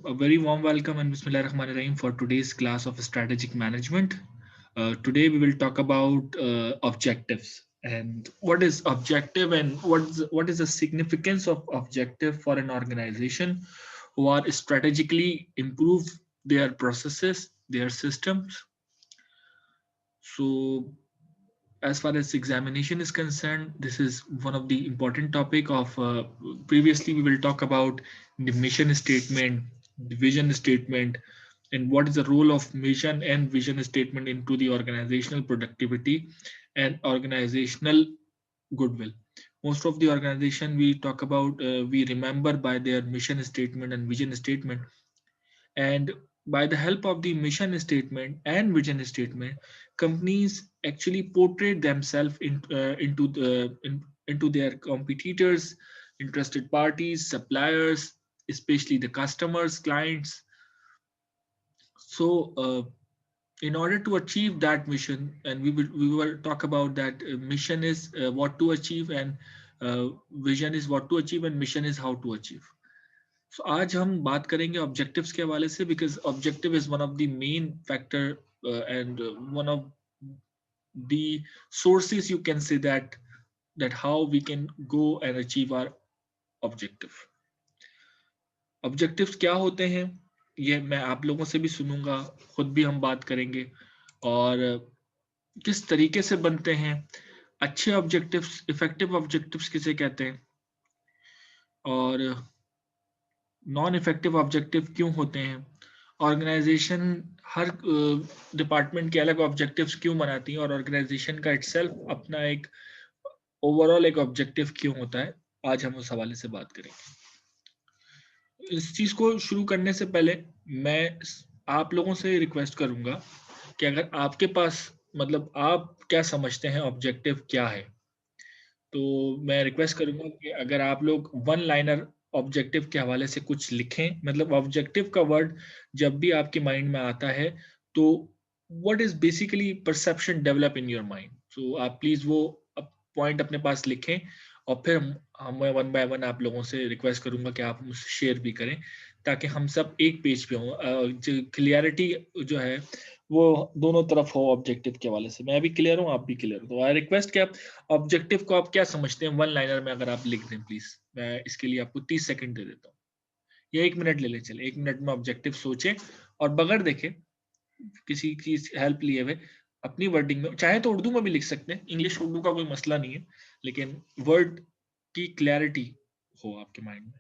A very warm welcome and Bismillahirrahmanirrahim for today's class of strategic management. Today we will talk about objectives and what is objective and what is the significance of objective for an organization who are strategically improve their processes, their systems. So as far as examination is concerned, this is one of the important topic of previously we will talk about the mission statement, the vision statement, and what is the role of mission and vision statement into the organizational productivity and organizational goodwill. Most of the organization we talk about, we remember by their mission statement and vision statement, and by the help of the mission statement and vision statement, companies actually portray themselves into their competitors, interested parties, suppliers, especially the customers, clients. So, in order to achieve that mission, and we will talk about that mission is what to achieve, and vision is what to achieve, and mission is how to achieve. So आज हम बात करेंगे objectives के हवाले से because objective is one of the main factor and one of the sources you can say that how we can go and achieve our objective. Objectives क्या होते हैं ये मैं आप लोगों से भी सुनूंगा, खुद भी हम बात करेंगे, और किस तरीके से बनते हैं अच्छे ऑब्जेक्टिव्स, इफेक्टिव ऑब्जेक्टिव्स किसे कहते हैं, और नॉन इफेक्टिव ऑब्जेक्टिव क्यों होते हैं, ऑर्गेनाइजेशन हर डिपार्टमेंट के अलग ऑब्जेक्टिव्स क्यों बनाती है, और ऑर्गेनाइजेशन का इटसेल्फ अपना एक ओवरऑल एक ऑब्जेक्टिव क्यों होता है। आज हम उस हवाले से बात करेंगे। इस चीज को शुरू करने से पहले मैं आप लोगों से रिक्वेस्ट करूंगा कि अगर आपके पास मतलब आप क्या समझते हैं ऑब्जेक्टिव क्या है, तो मैं रिक्वेस्ट करूंगा कि अगर आप लोग वन लाइनर ऑब्जेक्टिव के हवाले से कुछ लिखें। मतलब ऑब्जेक्टिव का वर्ड जब भी आपके माइंड में आता है तो what is basically perception develop in your mind. So आप प्लीज वो पॉइंट अपने पास लिखें, और फिर मैं वन बाय वन आप लोगों से रिक्वेस्ट करूंगा कि आप मुझसे शेयर भी करें ताकि हम सब एक पेज पे हों। जो क्लियरिटी जो है वो दोनों तरफ हो ऑब्जेक्टिव के हवाले से, मैं भी क्लियर हूँ, आप भी क्लियर हो। तो आई रिक्वेस्ट कि आप ऑब्जेक्टिव को आप क्या समझते हैं वन लाइनर में अगर आप लिख दें प्लीज। मैं इसके लिए आपको 30 सेकंड दे देता हूँ, या 1 मिनट ले ले, चले 1 मिनट में ऑब्जेक्टिव सोचें और बगैर देखे किसी की हेल्प लिए हुए अपनी वर्डिंग में, चाहे तो उर्दू में भी लिख सकते हैं, इंग्लिश उर्दू का कोई मसला नहीं है, लेकिन वर्ड की क्लैरिटी हो आपके माइंड में।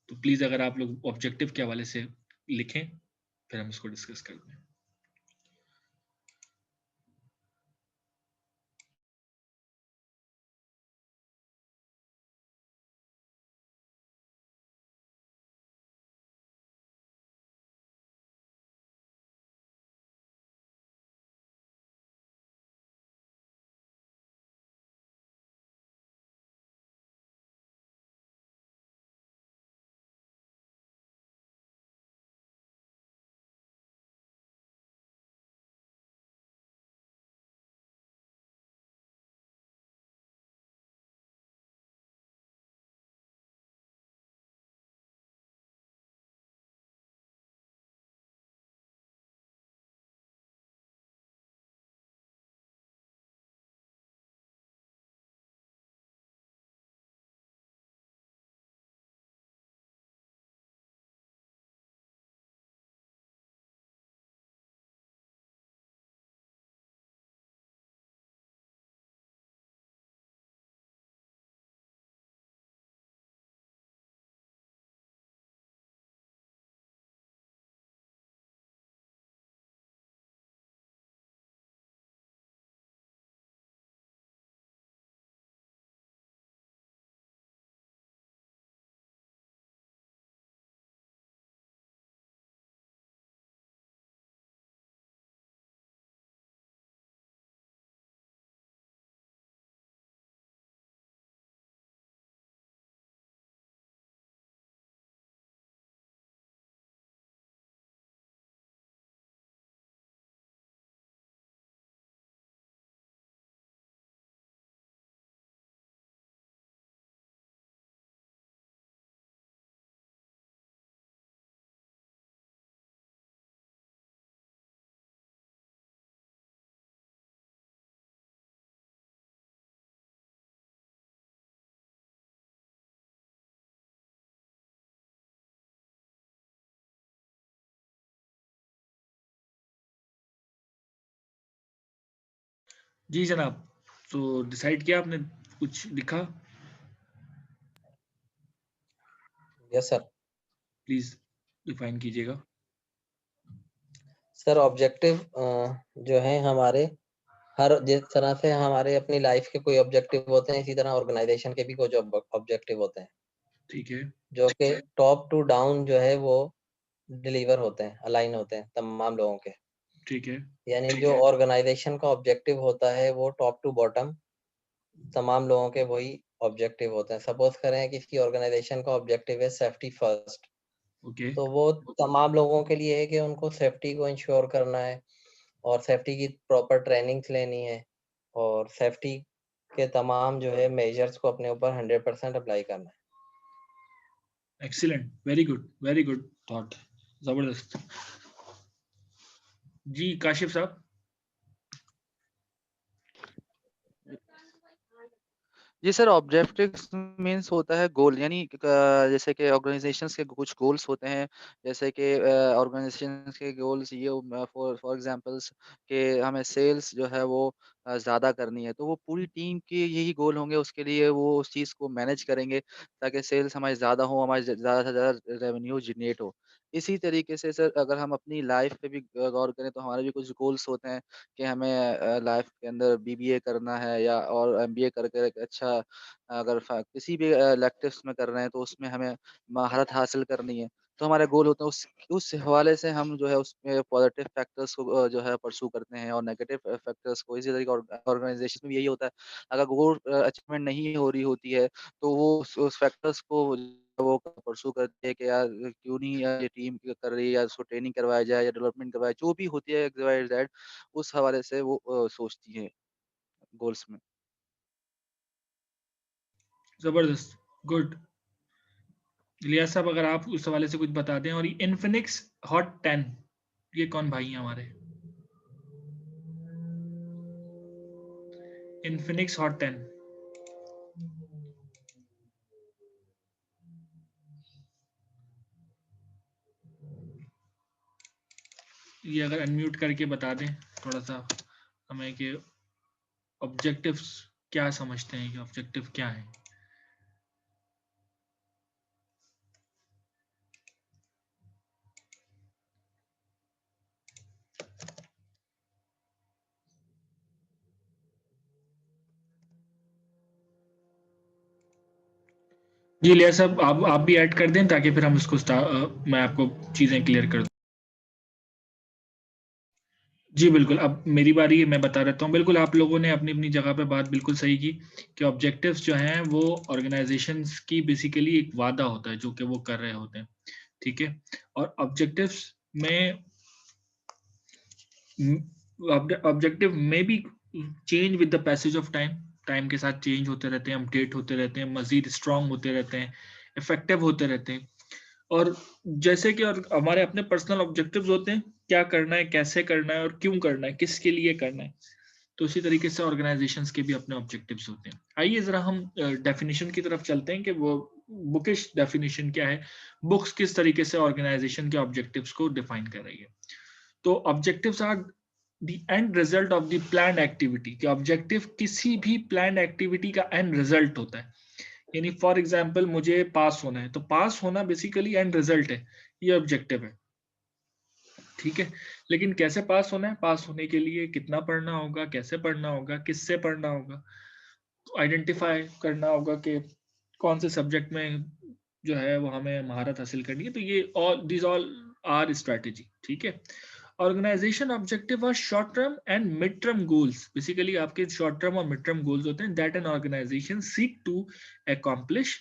तो प्लीज अगर आप लोग ऑब्जेक्टिव के हवाले से लिखें फिर हम इसको डिस्कस करते हैं। जी जनाब, तो डिसाइड किया आपने, कुछ लिखा? Yes sir. प्लीज डिफाइन कीजिएगा। सर ऑब्जेक्टिव जो है हमारे, हर जिस तरह से हमारे अपनी लाइफ के कोई ऑब्जेक्टिव होते हैं, इसी तरह ऑर्गेनाइजेशन के भी कुछ ऑब्जेक्टिव होते हैं, ठीक है, जो कि टॉप टू डाउन जो है वो डिलीवर होते हैं, अलाइन होते हैं तमाम लोगों के। ठीक है, यानी जो ऑर्गेनाइजेशन का ऑब्जेक्टिव होता है वो टॉप टू बॉटम तमाम लोगों के वही ऑब्जेक्टिव होते हैं। सपोज करें कि किसी ऑर्गेनाइजेशन का ऑब्जेक्टिव है सेफ्टी फर्स्ट, ओके, तो वो तमाम लोगों के लिए है कि उनको सेफ्टी को इंश्योर करना है और सेफ्टी की प्रॉपर ट्रेनिंग्स लेनी है और सेफ्टी के तमाम जो है मेजर्स को अपने ऊपर 100% अप्लाई करना है। एक्सीलेंट, वेरी गुड थॉट, जबरदस्त। जी काशिफ साहब। जी सर, ऑब्जेक्टिव्स मीन्स होता है गोल, यानी जैसे कि ऑर्गेनाइजेशंस के कुछ गोल्स होते हैं। जैसे कि ऑर्गेनाइजेशंस के गोल्स ये फॉर फॉर एग्जांपल्स कि हमें सेल्स जो है वो ज़्यादा करनी है, तो वो पूरी टीम के यही गोल होंगे, उसके लिए वो उस चीज़ को मैनेज करेंगे ताकि सेल्स हमारी ज़्यादा हो, हमारी ज़्यादा से ज़्यादा रेवेन्यू जनरेट हो। इसी तरीके से सर अगर हम अपनी लाइफ पे भी गौर करें तो हमारे भी कुछ गोल्स होते हैं कि हमें लाइफ के अंदर बीबीए करना है या और एमबीए करके एक अच्छा, अगर किसी भी इलेक्टिव्स में कर रहे हैं तो उसमें हमें महारत हासिल करनी है। तो हमारे गोल होते हैं, उस हवाले से हम जो है उसमें पॉजिटिव फैक्टर्स को जो है परस्यू करते हैं और नेगेटिव फैक्टर्स को। इसी तरीके ऑर्गेनाइजेशन में यही होता है, अगर गोल अचीवमेंट नहीं हो रही होती है तो वो उस फैक्टर्स को वो परस्यू करते हैं कि यार क्यों नहीं ये टीम कर रही है, या उसको ट्रेनिंग करवाया जाए या डेवलपमेंट करवाया, जो भी होती है एक्स वाई जेड, उस हवाले से वो सोचती है गोल्स में। जबरदस्त, गुड। इलियास साहब, अगर आप उस हवाले से कुछ बता दें। और ये इन्फिनिक्स हॉट 10, ये कौन भाई हैं हमारे? इन्फिनिक्स हॉट 10, ये अगर अनम्यूट करके बता दें थोड़ा सा हमें कि ऑब्जेक्टिव्स क्या समझते हैं, कि ऑब्जेक्टिव क्या है? जी इलियास साहब, आप भी ऐड कर दें ताकि फिर हम इसको मैं आपको चीजें क्लियर कर दूं। जी बिल्कुल, अब मेरी बारी है, मैं बता देता हूँ। बिल्कुल, आप लोगों ने अपनी अपनी जगह पे बात बिल्कुल सही की कि ऑब्जेक्टिव्स जो हैं वो ऑर्गेनाइजेशंस की बेसिकली एक वादा होता है जो कि वो कर रहे होते हैं, ठीक है। और ऑब्जेक्टिव्स में ऑब्जेक्टिव में भी change with the passage of time, time के साथ चेंज होते रहते हैं, अपडेट होते रहते हैं, मजीद स्ट्रांग होते रहते हैं, इफेक्टिव होते रहते हैं। और जैसे कि और हमारे अपने पर्सनल ऑब्जेक्टिव्स होते हैं, क्या करना है, कैसे करना है और क्यों करना है, किसके लिए करना है। तो उसी तरीके से ऑर्गेनाइजेशंस के भी अपने ऑब्जेक्टिव्स होते हैं। आइए जरा हम डेफिनेशन की तरफ चलते हैं कि वो बुकिश डेफिनेशन क्या है, बुक्स किस तरीके से ऑर्गेनाइजेशन के ऑब्जेक्टिव्स को डिफाइन कर रही है। तो objectives are the end result of the planned activity, कि ऑब्जेक्टिव किसी भी प्लान्ड एक्टिविटी का एंड रिजल्ट होता है। यानी फॉर एग्जाम्पल मुझे पास होना है, तो पास होना बेसिकली एंड रिजल्ट है, ये ऑब्जेक्टिव है, ठीक है। लेकिन कैसे पास होना है, पास होने के लिए कितना पढ़ना होगा, कैसे पढ़ना होगा, किससे पढ़ना होगा, तो आइडेंटिफाई करना होगा कि कौन से सब्जेक्ट में जो है वो हमें महारत हासिल करनी है। तो ये all this all are strategy, ठीक है। Organization objective are short term and mid term goals, basically आपके शॉर्ट टर्म और मिड टर्म गोल्स होते हैं that an organization seek to accomplish.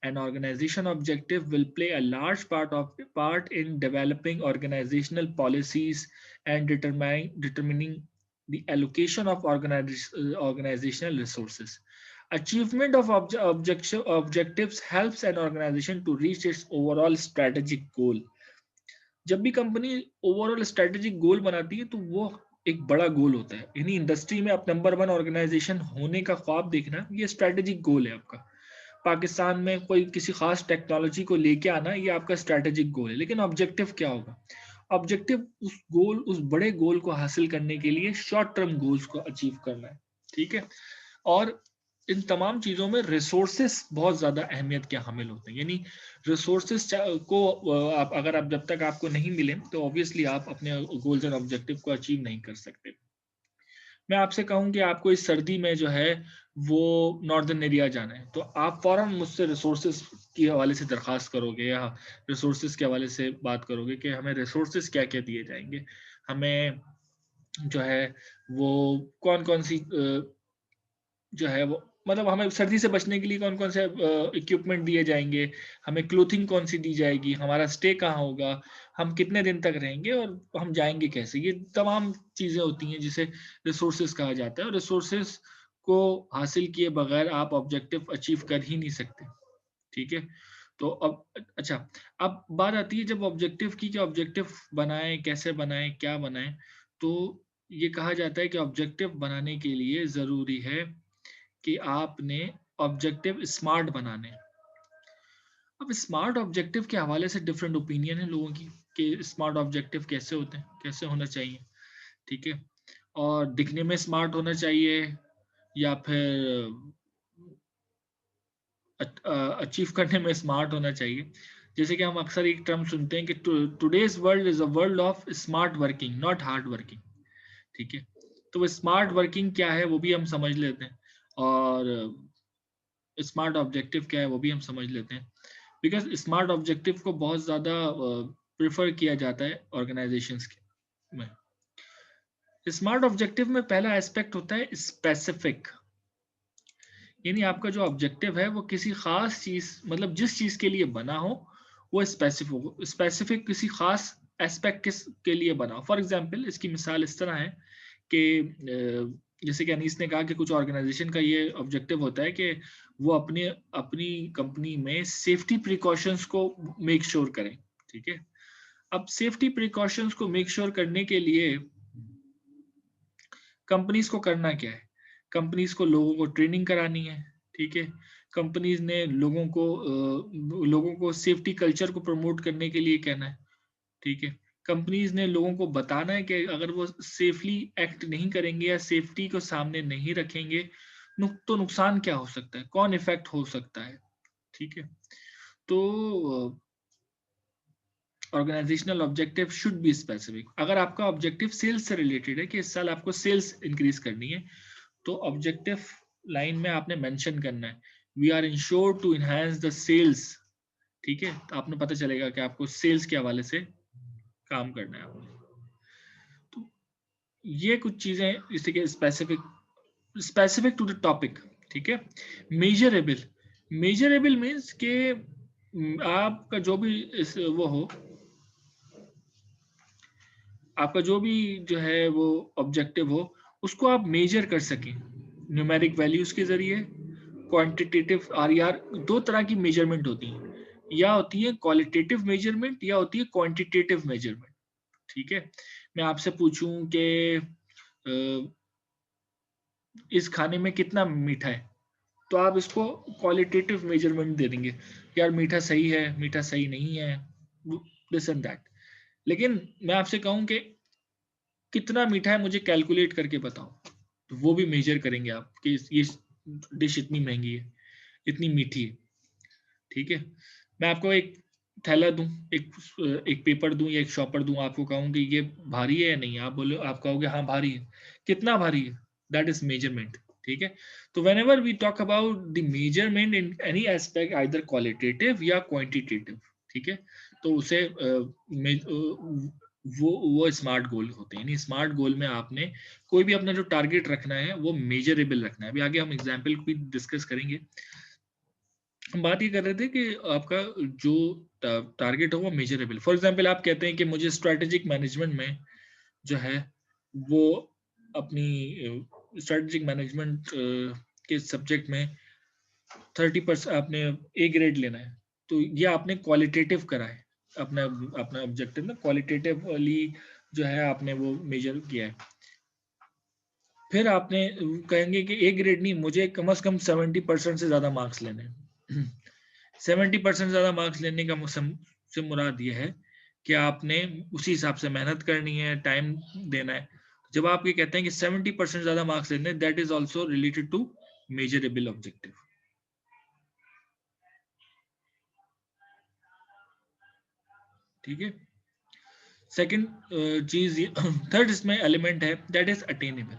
An organization objective will play a large part in developing organizational policies and determining the allocation of organizational resources. Achievement of objectives helps an organization to reach its overall strategic goal. जब भी company overall strategic गोल बनाती है तो वो एक बड़ा गोल होता है। यानी इंडस्ट्री में आप नंबर 1 ऑर्गेनाइजेशन होने का ख्वाब देखना, ये स्ट्रेटेजिक गोल है आपका। पाकिस्तान में कोई किसी खास टेक्नोलॉजी को लेके आना, ये आपका स्ट्रेटेजिक गोल है। लेकिन ऑब्जेक्टिव क्या होगा? ऑब्जेक्टिव उस बड़े गोल को हासिल करने के लिए शॉर्ट टर्म गोल्स को अचीव करना है। ठीक है। और इन तमाम चीजों में रिसोर्सेस बहुत ज्यादा अहमियत के हामिल होते हैं, यानी रिसोर्सेस को आप अगर आप जब तक आपको नहीं मिले तो ऑब्वियसली आप अपने गोल्स एंड ऑब्जेक्टिव को अचीव नहीं कर सकते। मैं आपसे कहूं कि आपको इस सर्दी में जो है वो नॉर्दर्न एरिया जाना है, तो आप फौरन मुझसे रिसोर्सेज के हवाले से दरख्वास्त करोगे या रिसोर्सेज के हवाले से बात करोगे कि हमें रिसोर्सेज क्या क्या दिए जाएंगे, हमें जो है वो कौन कौन सी जो है वो मतलब हमें सर्दी से बचने के लिए कौन कौन से इक्विपमेंट दिए जाएंगे, हमें क्लोथिंग कौन सी दी जाएगी, हमारा स्टे कहाँ होगा, हम कितने दिन तक रहेंगे और हम जाएंगे कैसे, ये तमाम चीजें होती हैं जिसे रिसोर्सेज कहा जाता है। और रिसोर्सेज को हासिल किए बगैर आप ऑब्जेक्टिव अचीव कर ही नहीं सकते। ठीक है, तो अब अच्छा, अब बात आती है जब ऑब्जेक्टिव की, क्या ऑब्जेक्टिव बनाएं, कैसे बनाएं, क्या बनाएं। तो ये कहा जाता है कि ऑब्जेक्टिव बनाने के लिए जरूरी है कि आपने ऑब्जेक्टिव स्मार्ट बनाने हैं। अब स्मार्ट ऑब्जेक्टिव के हवाले से डिफरेंट ओपिनियन है लोगों की कि स्मार्ट ऑब्जेक्टिव कैसे होते हैं, कैसे होना चाहिए। ठीक है, और दिखने में स्मार्ट होना चाहिए या फिर अचीव करने में स्मार्ट होना चाहिए। जैसे कि हम अक्सर एक टर्म सुनते हैं कि today's world is a world of smart working not hard working. ठीक है, तो वो स्मार्ट वर्किंग क्या है वो भी हम समझ लेते हैं, और स्मार्ट ऑब्जेक्टिव क्या है वो भी हम समझ लेते हैं। बिकॉज स्मार्ट ऑब्जेक्टिव को बहुत ज़्यादा प्रेफर किया जाता है ऑर्गेनाइजेशंस में। स्मार्ट ऑब्जेक्टिव में पहला एस्पेक्ट होता है स्पेसिफिक, यानी आपका जो ऑब्जेक्टिव है वो किसी खास चीज, मतलब जिस चीज के लिए बना हो वो स्पेसिफिक हो, स्पेसिफिक किसी खास एस्पेक्ट के लिए बना हो। फॉर एग्जांपल इसकी मिसाल इस तरह है कि जैसे कि अनीस ने कहा कि कुछ ऑर्गेनाइजेशन का ये ऑब्जेक्टिव होता है कि वो अपनी अपनी कंपनी में सेफ्टी प्रिकॉशंस को मेक श्योर करें। ठीक है, अब सेफ्टी प्रिकॉशंस को मेक श्योर करने के लिए कंपनीज को करना क्या है, कंपनीज को लोगों को ट्रेनिंग करानी है। ठीक है, कंपनीज ने लोगों को सेफ्टी कल्चर को प्रमोट करने के लिए कहना है। ठीक है, कंपनीज ने लोगों को बताना है कि अगर वो सेफली एक्ट नहीं करेंगे या सेफ्टी को सामने नहीं रखेंगे तो नुकसान क्या हो सकता है, कौन इफेक्ट हो सकता है। ठीक है, तो organizational objective should be specific. अगर आपका ऑब्जेक्टिव सेल्स से रिलेटेड है कि इस साल आपको सेल्स इंक्रीज करनी है, तो ऑब्जेक्टिव लाइन में आपने मेंशन करना है we are ensure to enhance the sales. ठीक है, तो आपने पता चलेगा कि आपको सेल्स के हवाले से काम करना है आपने। तो ये कुछ चीजें जैसे कि स्पेसिफिक टू द टॉपिक। ठीक है, मेजरेबल, मेजरेबल मीन्स के आपका जो भी वो हो, आपका जो भी जो है वो ऑब्जेक्टिव हो उसको आप मेजर कर सकें न्यूमेरिक वैल्यूज के जरिए। क्वांटिटेटिव आर दो तरह की मेजरमेंट होती है, या होती है क्वालिटेटिव मेजरमेंट या होती है क्वांटिटेटिव मेजरमेंट। ठीक है, मैं आपसे पूछूं कि इस खाने में कितना मीठा है, तो आप इसको क्वालिटेटिव मेजरमेंट दे देंगे, यार मीठा सही है, मीठा सही नहीं है, दिस एंड दैट। लेकिन मैं आपसे कहूं कि कितना मीठा है मुझे कैलकुलेट करके बताओ, तो वो भी मेजर करेंगे आप कि ये डिश इतनी महंगी है, इतनी मीठी है। ठीक है, मैं आपको एक थैला दूं, एक पेपर दूं या एक शॉपर दूं, आपको कहूं कि ये भारी है या नहीं, आप बोलो, आप कहोगे हाँ भारी है, कितना भारी है, दैट इज मेजरमेंट। ठीक है, तो whenever we talk about the measurement in any aspect either qualitative या quantitative, ठीक है, तो उसे वो स्मार्ट गोल होते हैं। यानी स्मार्ट गोल में आपने कोई भी अपना जो टारगेट रखना है वो मेजरेबल रखना है। अभी आगे हम एग्जाम्पल भी डिस्कस करेंगे। हम बात ये कर रहे थे कि आपका जो टारगेट हो वो मेजरेबल। फॉर एग्जांपल आप कहते हैं कि मुझे स्ट्रेटेजिक मैनेजमेंट में जो है वो अपनी स्ट्रेटेजिक मैनेजमेंट के सब्जेक्ट में 30% आपने ए ग्रेड लेना है, तो ये आपने क्वालिटेटिव करा है, अपना अपना ऑब्जेक्टिव ना क्वालिटेटिवली जो है आपने वो मेजर किया है। फिर आपने कहेंगे कि ए ग्रेड नहीं, मुझे कम से कम 70% से ज्यादा मार्क्स लेने हैं। 70% ज्यादा मार्क्स लेने का से मुराद ये है कि आपने उसी हिसाब से मेहनत करनी है, टाइम देना है। जब आप ये कहते हैं कि 70% ज्यादा मार्क्स लेने, that is also related to measurable objective. ठीक है। सेकंड चीज, थर्ड इसमें एलिमेंट है, दैट इज अटेनेबल।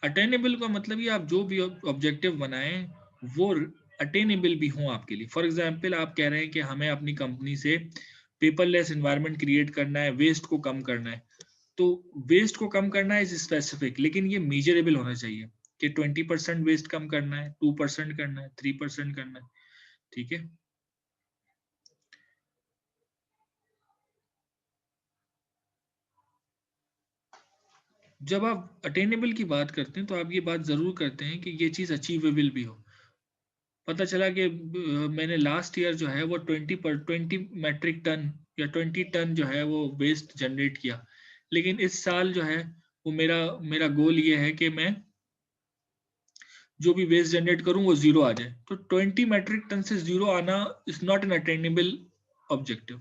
अटेनेबल का मतलब ये आप जो भी ऑब्जेक्टिव बनाएं वो अटेनेबल भी हो आपके लिए। फॉर एग्जांपल आप कह रहे हैं कि हमें अपनी कंपनी से पेपरलेस एनवायरनमेंट क्रिएट करना है, वेस्ट को कम करना है, तो वेस्ट को कम करना है इज स्पेसिफिक, लेकिन ये मेजरेबल होना चाहिए कि 20% वेस्ट कम करना है, 2% करना है, 3% करना है। ठीक है। जब आप अटेनेबल की बात करते हैं तो आप ये बात जरूर करते हैं कि ये चीज अचीवेबल भी हो। पता चला कि मैंने लास्ट ईयर जो है वो 20 मैट्रिक टन या 20 टन जो है वो वेस्ट जनरेट किया, लेकिन इस साल जो है वो मेरा मेरा गोल ये है कि मैं जो भी वेस्ट जनरेट करूं वो जीरो आ जाए। तो 20 मैट्रिक टन से जीरो आना is not an attainable objective.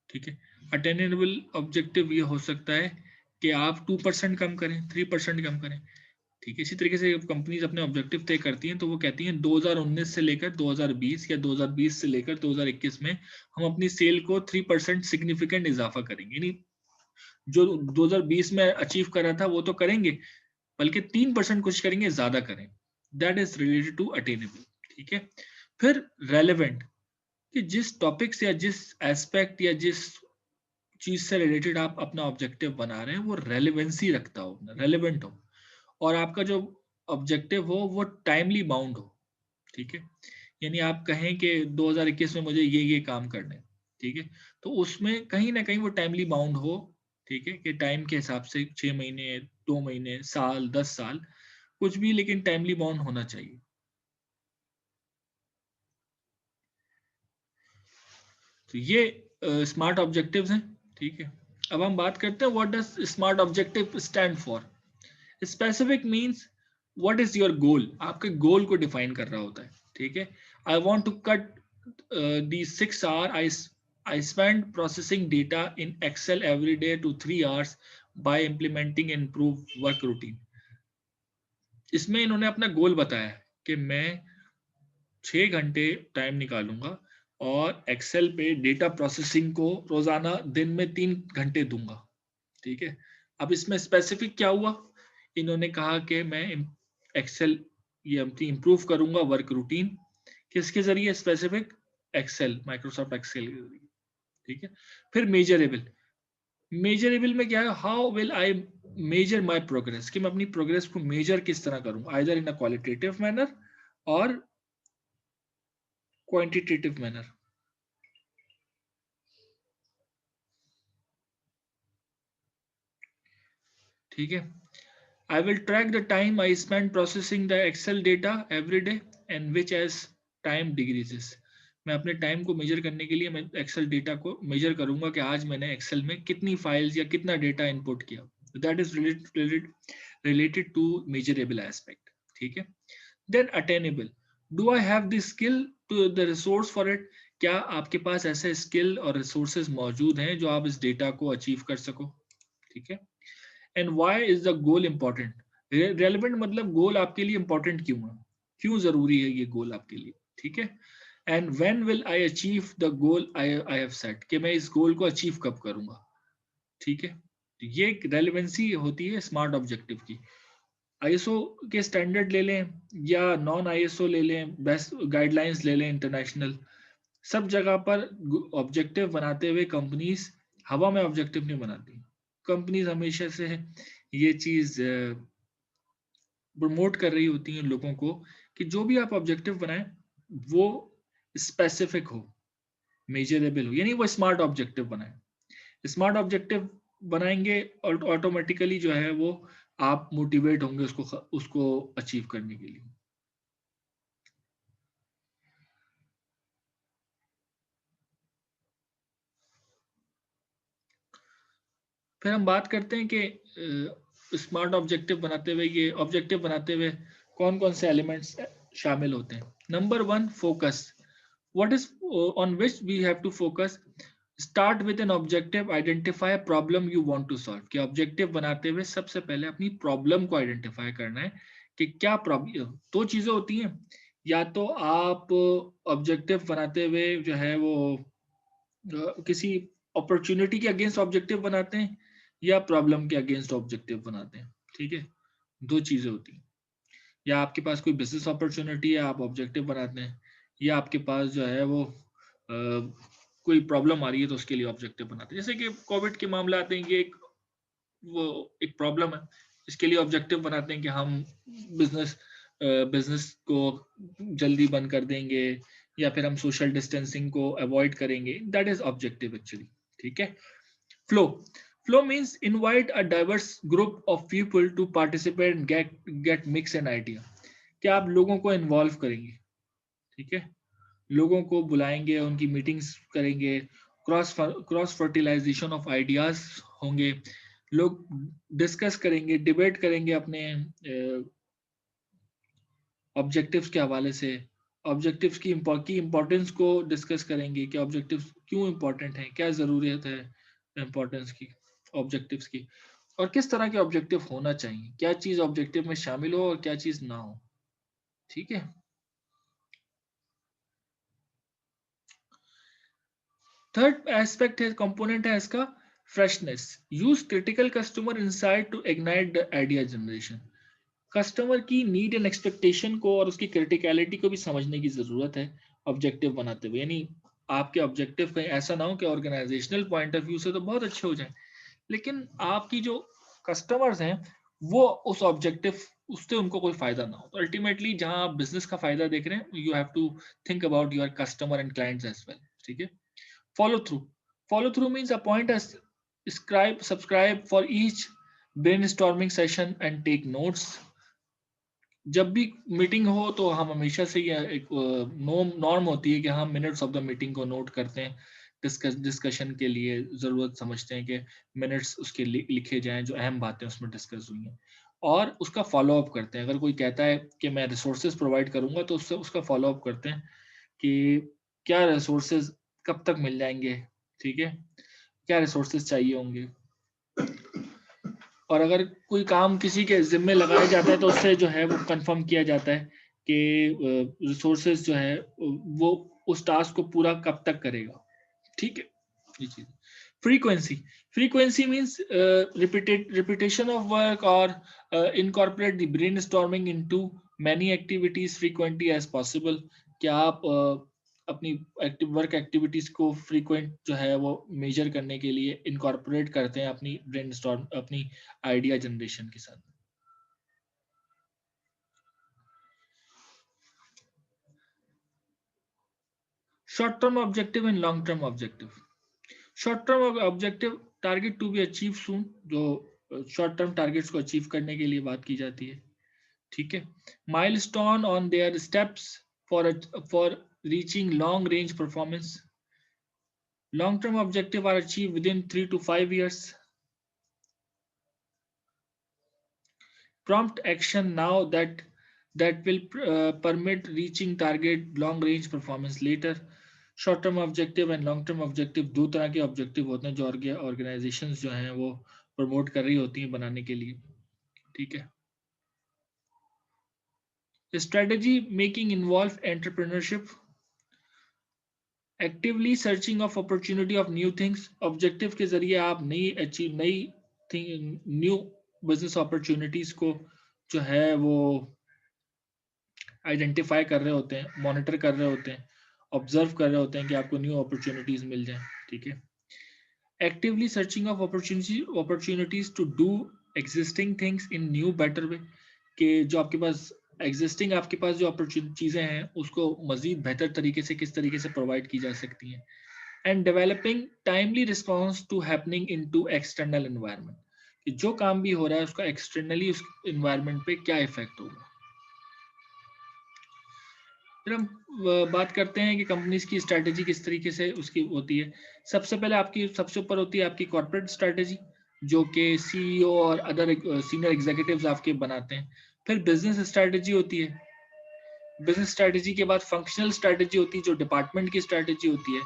ठीक है। अटेनेबल ऑब्जेक्टिव ये हो सकता है कि आप 2% कम करें, 3% कम करें। ठीक है। इसी तरीके से कंपनीज अपने ऑब्जेक्टिव तय करती हैं तो वो कहती हैं 2019 से लेकर 2020 या 2020 से लेकर 2021 में हम अपनी सेल को 3% सिग्निफिकेंट इजाफा करेंगे। यानी जो 2020 में अचीव करा था वो तो करेंगे, बल्कि 3% कोशिश करेंगे ज्यादा करें। That is related to attainable. ठीक है। फिर रेलेवेंट, कि जिस टॉपिक से या जिस एस्पेक्ट या जिस चीज से रिलेटेड आप अपना ऑब्जेक्टिव बना रहे हैं वो रेलेवेंसी रखता हो, रेलेवेंट हो, और आपका जो ऑब्जेक्टिव हो वो टाइमली बाउंड हो। ठीक है। यानी आप कहें कि 2021 में मुझे ये काम करना है। ठीक है। तो उसमें कहीं ना कहीं वो टाइमली बाउंड हो। ठीक है। कि टाइम के हिसाब से 6 महीने, 2 महीने, साल, 10 साल, कुछ भी, लेकिन टाइमली बाउंड होना चाहिए। तो ये स्मार्ट ऑब्जेक्टिव्स हैं। ठीक है। अब हम बात करते हैं what does smart objective stand for. Specific means what is your goal, आपके गोल को डिफाइन कर रहा होता है। ठीक है। I want to cut the 6 hour I spend processing data in Excel every day to 3 hours by implementing improve work routine. इसमें इन्होंने अपना गोल बताया है कि मैं 6 घंटे टाइम निकालूंगा और एक्सेल पे डेटा प्रोसेसिंग को रोजाना दिन में 3 घंटे दूंगा। ठीक है। अब इसमें स्पेसिफिक क्या हुआ, इन्होंने कहा कि मैं एक्सेल ये अपनी इंप्रूव करूंगा वर्क रूटीन, किसके जरिए, स्पेसिफिक एक्सेल, माइक्रोसॉफ्ट एक्सेल के जरिए। ठीक है। फिर मेजरेबल, मेजरेबल में क्या है, how will I measure my progress, कि मैं अपनी प्रोग्रेस को मेजर किस तरह करूं, either in a qualitative manner और क्वांटिटेटिव मैनर। ठीक है। I will track the time I spend processing the Excel data every day and which as time decreases. मैं अपने टाइम को मेजर करने के लिए मैं एक्सेल डेटा को मेजर करूंगा कि आज मैंने एक्सेल में कितनी फाइल्स या कितना डेटा इनपुट किया। That is related to measurable aspect. ठीक है। Then attainable, do I have the skill to the resource for it, क्या आपके पास ऐसे स्किल और रिसोर्सेज मौजूद हैं जो आप इस डेटा को अचीव कर सको। ठीक है। And why is the goal important, relevant मतलब गोल आपके लिए इंपॉर्टेंट क्यों है, क्यों जरूरी है ये गोल आपके लिए। ठीक है। And when will I achieve the goal I have set, कि मैं इस गोल को अचीव कब करूंगा। ठीक है। तो ये एक रेलेवेंसी होती है स्मार्ट ऑब्जेक्टिव की। आईएसओ के स्टैंडर्ड ले लें या नॉन आईएसओ ले लें, बेस्ट गाइडलाइंस ले लें इंटरनेशनल, सब जगह पर ऑब्जेक्टिव बनाते हुए कंपनीज हवा में ऑब्जेक्टिव नहीं बनाती। कंपनीज हमेशा से ये चीज प्रमोट कर रही होती हैं लोगों को कि जो भी आप ऑब्जेक्टिव बनाएं वो स्पेसिफिक हो, मेजरेबल हो, यानी वो स्मार्ट ऑब्जेक्टिव बनाएं। स्मार्ट ऑब्जेक्टिव बनाएंगे और ऑटोमेटिकली जो है वो आप मोटिवेट होंगे उसको अचीव करने के लिए। फिर हम बात करते हैं कि स्मार्ट ऑब्जेक्टिव बनाते हुए, ये ऑब्जेक्टिव बनाते हुए कौन कौन से एलिमेंट्स शामिल होते हैं। Number 1, focus, what is on which we have to focus. Start with an objective, identify problem you want to solve. कि ऑब्जेक्टिव बनाते हुए सबसे पहले अपनी प्रॉब्लम को आइडेंटिफाई करना है कि क्या प्रॉब्लम। दो चीजें होती हैं, या तो आप ऑब्जेक्टिव बनाते हुए जो है वो किसी अपॉर्चुनिटी के अगेंस्ट ऑब्जेक्टिव बनाते हैं या प्रॉब्लम के अगेंस्ट ऑब्जेक्टिव बनाते हैं। ठीक है, दो चीजें होती हैं। या आपके पास कोई बिजनेस अपॉर्चुनिटी है, आप ऑब्जेक्टिव बनाते हैं, या आपके पास जो है वो कोई प्रॉब्लम आ रही है तो उसके लिए ऑब्जेक्टिव बनाते हैं। जैसे कि कोविड के मामले आते हैं, ये एक प्रॉब्लम है, इसके लिए ऑब्जेक्टिव बनाते हैं कि हम बिजनेस को जल्दी बंद कर देंगे, या फिर हम सोशल डिस्टेंसिंग को अवॉइड करेंगे। That is objective actually. ठीक है। Flow, flow means invite a diverse group of people to participate and get mix an idea. क्या आप लोगों को इन्वॉल्व करेंगे, ठीक है, लोगों को बुलाएंगे, उनकी मीटिंग्स करेंगे, क्रॉस फर्टिलाइजेशन ऑफ आइडियाज होंगे, लोग डिस्कस करेंगे, डिबेट करेंगे अपने ऑब्जेक्टिव्स के हवाले से, ऑब्जेक्टिव्स की इम्पोर्टेंस को डिस्कस करेंगे कि ऑब्जेक्टिव्स क्यों इम्पोर्टेंट हैं, क्या ज़रूरत है इम्पोर्टेंस की, ऑब्जेक्टिव्स की, और किस तरह के ऑब्जेक्टिव होना चाहिए, क्या चीज़ ऑब्जेक्टिव में शामिल हो और क्या चीज़ ना हो। ठीक है। थर्ड एस्पेक्ट है, कंपोनेंट है इसका freshness. Use critical customer insight to ignite the idea generation. Customer की नीड एंड एक्सपेक्टेशन को और उसकी क्रिटिकलिटी को भी समझने की जरूरत है ऑब्जेक्टिव बनाते हुए। यानी आपके ऑब्जेक्टिव कहीं ऐसा ना हो कि ऑर्गेनाइजेशनल पॉइंट ऑफ व्यू से तो बहुत अच्छे हो जाए, लेकिन आपकी जो कस्टमर्स हैं वो उस ऑब्जेक्टिव उससे उनको कोई फायदा ना हो। तो अल्टीमेटली जहां आप बिजनेस का फायदा देख रहे हैं, you have to think about your customer and clients as well. ठीक है। Follow through. Follow through means appoint a subscribe for each brainstorming session and take notes. जब भी मीटिंग हो तो हम हमेशा से ये एक नॉर्म होती है कि हम मिनट्स ऑफ द मीटिंग को नोट करते हैं, डिस्कशन के लिए ज़रूरत समझते हैं कि मिनट्स उसके लिखे जाएं जो अहम बातें उसमें डिस्कस हुई हैं, और उसका फॉलो अप करते हैं। अगर कोई कहता है कि मैं रिसोर्सेज प्रोवाइड करूंगा तो उससे उसका फॉलो अप करते हैं कि क्या रिसोर्सेज कब तक मिल जाएंगे, ठीक है, क्या रिसोर्सेज चाहिए होंगे। और अगर कोई काम किसी के जिम्मे लगाया जाता है तो उससे जो है वो कंफर्म किया जाता है कि रिसोर्सेज जो है वो उस टास्क को पूरा कब तक करेगा। ठीक है, ये चीज। Frequency, frequency means repetition of work or incorporate the brainstorming into many activities frequently as possible. क्या आप अपनी वर्क एक्टिविटीज को फ्रीक्वेंट जो है वो मेजर करने के लिए इनकॉर्पोरेट करते हैं अपनी ब्रेनस्टॉर्म, अपनी आइडिया जनरेशन के साथ। Short term objective and long term objective. Short term objective target to be achieve soon, जो शॉर्ट टर्म टारगेट्स को अचीव करने के लिए बात की जाती है। ठीक है। Milestone on their steps for reaching long range performance. Long term objective are achieve within 3 to 5 years. Prompt action now that will permit reaching target long range performance later. Short term objective and long term objective दो तरह के objective होते हैं जो organisations जो हैं वो promote कर रही होती हैं बनाने के लिए। ठीक है। Strategy making involve entrepreneurship, actively searching of opportunity of new things. Objective के जरिए आप न्यू बिजनेस अपॉर्चुनिटीज को जो है वो आइडेंटिफाई कर रहे होते हैं, मॉनिटर कर रहे होते हैं, ऑब्जर्व कर रहे होते हैं कि आपको न्यू अपॉर्चुनिटीज मिल जाए। ठीक है। Actively searching of opportunities to do existing things in new better way, कि जो आपके पास एग्जिस्टिंग आपके पास जो चीजें हैं उसको मजीद बेहतर तरीके से किस तरीके से प्रोवाइड की जा सकती हैं। And developing timely response to happening in to external environment, कि जो काम भी हो रहा है उसका एक्सटर्नली उस एनवायरमेंट पे क्या इफेक्ट होगा। फिर हम बात करते हैं कि कंपनीज की स्ट्रैटेजी किस तरीके से उसकी होती है। सबसे पहले आपकी सबसे ऊपर होती है आपकी कॉर्पोरेट स्ट्रैटेजी, जो कि सीईओ और अदर सीनियर एग्जीक्यूटिव्स आपके बनाते हैं। फिर बिजनेस स्ट्रैटेजी होती है। बिजनेस स्ट्रैटेजी के बाद फंक्शनल स्ट्रैटेजी होती है जो डिपार्टमेंट की स्ट्रैटेजी होती है।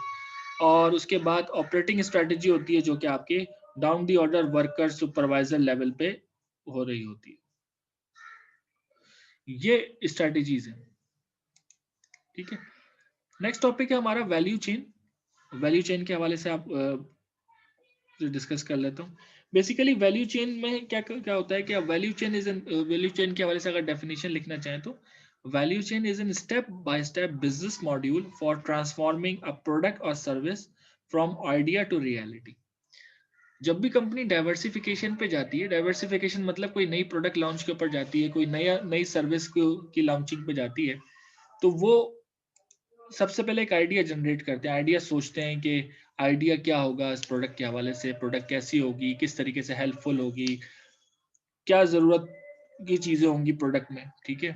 और उसके बाद ऑपरेटिंग स्ट्रेटेजी होती है जो कि आपके down the order worker supervisor level पे हो रही होती है। ये स्ट्रेटेजीज है, ठीक है। नेक्स्ट टॉपिक है हमारा वैल्यू चेन। वैल्यू चेन के हवाले से आप डिस्कस कर लेता हूँ। बेसिकली वैल्यू चेन में क्या क्या होता है कि value chain is an, value chain के हवाले से अगर डेफिनेशन लिखना चाहें तो value chain is an step by step business module for transforming a product or service from idea to reality. जब भी कंपनी डाइवर्सिफिकेशन पे जाती है, डाइवर्सिफिकेशन मतलब कोई नई प्रोडक्ट लॉन्च के ऊपर जाती है, कोई नई सर्विस की लॉन्चिंग पे जाती है, तो वो सबसे पहले एक आइडिया जनरेट करते हैं। आइडिया सोचते हैं कि आइडिया क्या होगा इस प्रोडक्ट के हवाले से, प्रोडक्ट कैसी होगी, किस तरीके से हेल्पफुल होगी, क्या जरूरत की चीजें होंगी प्रोडक्ट में, ठीक है।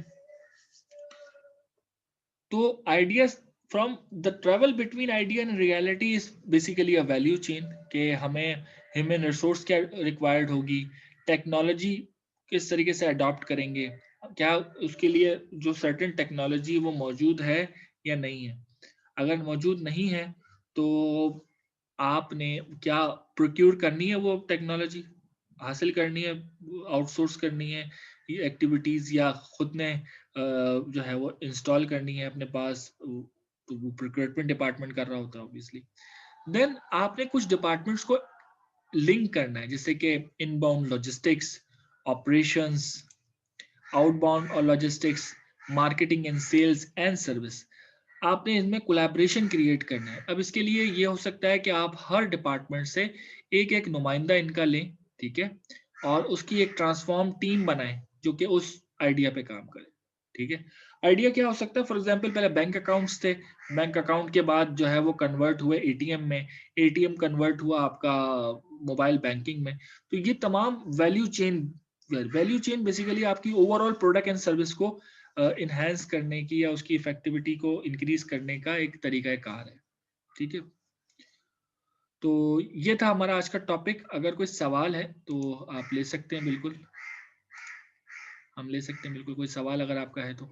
तो idea from the travel between idea and reality is basically a value chain के हमें ह्यूमन रिसोर्स क्या रिक्वायर्ड होगी, टेक्नोलॉजी किस तरीके से अडॉप्ट करेंगे, क्या उसके लिए जो सर्टेन टेक्नोलॉजी वो मौजूद है या नहीं है। अगर मौजूद नहीं है तो आपने क्या प्रोक्योर करनी है, वो टेक्नोलॉजी हासिल करनी है, आउटसोर्स करनी है ये एक्टिविटीज, या खुद ने जो है वो इंस्टॉल करनी है अपने पास, तो वो प्रोक्योरमेंट डिपार्टमेंट कर रहा होता है ऑब्वियसली। देन आपने कुछ डिपार्टमेंट्स को लिंक करना है, जैसे कि इनबाउंड लॉजिस्टिक्स, ऑपरेशंस, आउटबाउंड और logistics, marketing and sales and service. आपने इनमें कोलैबोरेशन क्रिएट करना है। अब इसके लिए ये हो सकता है कि आप हर डिपार्टमेंट से एक एक नुमाइंदा इनका लें, ठीक है, और उसकी एक ट्रांसफॉर्म टीम बनाएं जो कि उस आइडिया पे काम करे, ठीक है। आइडिया क्या हो सकता है, फॉर एग्जांपल पहले बैंक अकाउंट्स थे, बैंक अकाउंट के बाद जो है वो कन्वर्ट हुए एटीएम में, एटीएम कन्वर्ट हुआ आपका मोबाइल बैंकिंग में। तो ये तमाम वैल्यू चेन बेसिकली आपकी ओवरऑल प्रोडक्ट एंड सर्विस को इनहेंस करने की या उसकी इफेक्टिविटी को इंक्रीज करने का एक तरीका कार है, ठीक है। तो ये था हमारा आज का टॉपिक। अगर कोई सवाल है तो आप ले सकते हैं, बिल्कुल हम ले सकते हैं, बिल्कुल कोई सवाल अगर आपका है तो।